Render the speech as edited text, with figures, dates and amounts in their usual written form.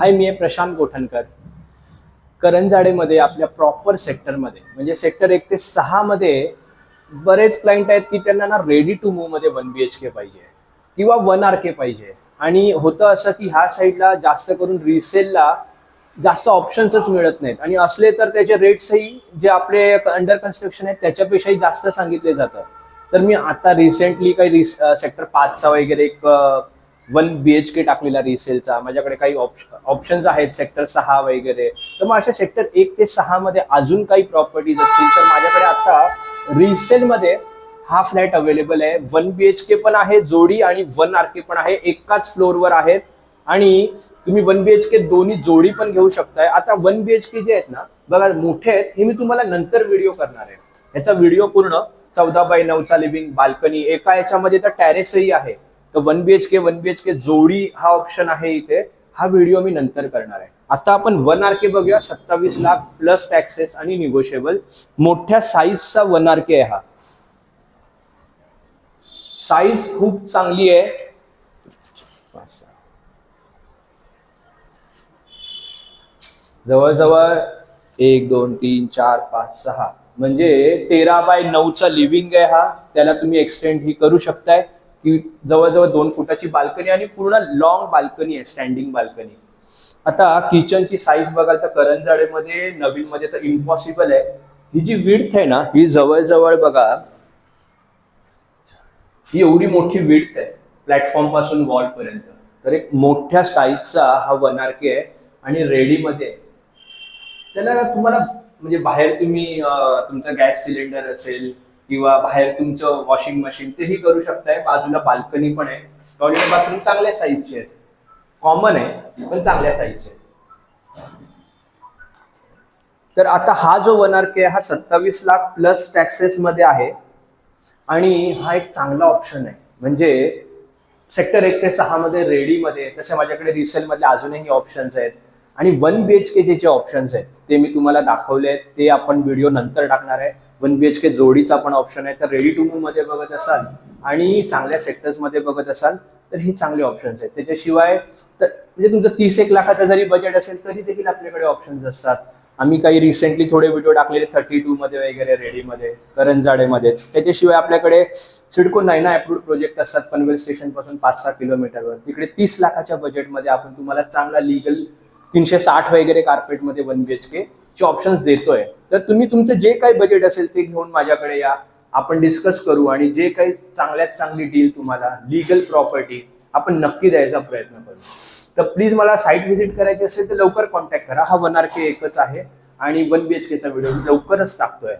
हाय, मी आहे प्रशांत गोठणकर. करंजाडेमध्ये आपल्या प्रॉपर सेक्टरमध्ये म्हणजे सेक्टर 1 ते 6 मध्ये बरेच क्लायंट आहेत की त्यांना ना रेडी टू मूव्ह मध्ये 1 BHK पाहिजे किंवा 1 RK पाहिजे. आणि होतं असं की ह्या साईडला जास्त करून रिसेलला जास्त ऑप्शन्सच मिळत नाहीत आणि असले तर त्याचे रेट्सही जे आपले अंडर कन्स्ट्रक्शन आहेत त्याच्यापेक्षाही जास्त सांगितले जातात. तर मी आता रिसेंटली काही सेक्टर 5चा वगैरे एक 1 BHK टाकलेला रिसेलचा. माझ्याकडे काही ऑप्शन्स आहेत सेक्टर 6 वगैरे. तर मग अशा सेक्टर 1 ते 6 मध्ये अजून काही प्रॉपर्टीज असतील तर माझ्याकडे आता रिसेलमध्ये हा फ्लॅट अवेलेबल आहे. 1 BHK पण आहे जोडी आणि 1 RK पण आहे, एकाच फ्लोअरवर आहेत. आणि तुम्ही 1 BHK दोन्ही जोडी पण घेऊ शकताय. आता 1 BHK जे आहेत ना बघा मोठे आहेत, हे मी तुम्हाला नंतर व्हिडिओ करणार आहे. याचा व्हिडिओ पूर्ण 14x9चा लिव्हिंग बाल्कनी, एका याच्यामध्ये तर टॅरेसही आहे. तर 1 BHK जोडी हा ऑप्शन आहे इथे. हा व्हिडिओ मी नंतर करणार आहे. आता आपण 1 RK बघूया. 27 लाख प्लस टॅक्सेस आणि निगोशिएबल. मोठ्या साईजचा 1 RK आहे हा. साईज खूप चांगली आहे. जवळजवळ 1 2 3 4 5 6 म्हणजे 13x9चा लिव्हिंग आहे हा. त्याला तुम्ही एक्सटेंड ही करू शकताय की जवळजवळ 2 फुटाची बाल्कनी आणि पूर्ण लॉंग बाल्कनी आहे, स्टँडिंग बाल्कनी. आता किचनची साईज बघाल तर करंजाडेमध्ये नवीन मध्ये तर इम्पॉसिबल आहे. ही जी विड्थ आहे ना ही जवळजवळ बघा, ही एवढी मोठी विड्थ आहे प्लॅटफॉर्म पासून वॉल पर्यंत. तर एक मोठ्या साईजचा हा 1 RK आहे आणि रेडीमध्ये त्याला तुम्हाला म्हणजे बाहेर तुम्ही तुमचं गॅस सिलेंडर असेल किंवा बाहेर तुमचं वॉशिंग मशीन तेही करू शकताय. बाजूला बाल्कनी पण आहे. टॉयलेट बाथरूम चांगल्या साईजचे आहेत, कॉमन आहे पण चांगल्या साईजचे आहेत. तर आता हा जो 1 RK हा 27 लाख प्लस टॅक्सेस मध्ये आहे आणि हा एक चांगला ऑप्शन आहे. म्हणजे सेक्टर 1 ते 6 मध्ये रेडीमध्ये, तसे माझ्याकडे रिसेल मध्ये अजूनही ऑप्शन्स आहेत. आणि 1 BHK जे ऑप्शन्स आहेत ते मी तुम्हाला दाखवले आहेत, ते आपण व्हिडिओ नंतर टाकणार आहे. 1 BHK जोडीचा पण ऑप्शन आहे. तर रेडी टू मूव्ह मध्ये बघत असाल आणि चांगल्या सेक्टर्स मध्ये बघत असाल तर हे चांगले ऑप्शन्स आहेत. त्याच्याशिवाय तर म्हणजे तुमचं 30-1 लाखाचा जरी बजेट असेल तरी देखील आपल्याकडे ऑप्शन्स असतात. आम्ही काही रिसेंटली थोडे व्हिडिओ टाकलेले 32 मध्ये वगैरे रेडीमध्ये, करंजाडेमध्येच. त्याच्याशिवाय आपल्याकडे सिडको नायना अप्रूव्ड प्रोजेक्ट असतात पनवेल स्टेशन पासून 5-6 किलोमीटरवर. तिकडे 30 लाखाच्या बजेटमध्ये आपण तुम्हाला चांगला लिगल 360 वगैरे कार्पेटमध्ये 1 BHK चे ऑप्शन्स देतोय. तर तुम्ही तुमचं जे काही बजेट असेल ते घेऊन माझ्याकडे या, आपण डिस्कस करू आणि जे काही चांगल्यात चांगली डील तुम्हाला लिगल प्रॉपर्टी आपण नक्की द्यायचा प्रयत्न करू. तर प्लीज मला साईट व्हिजिट करायची असेल तर लवकर कॉन्टॅक्ट करा. हा 1 RK एकच आहे आणि 1 BHKचा व्हिडिओ लवकरच टाकतोय.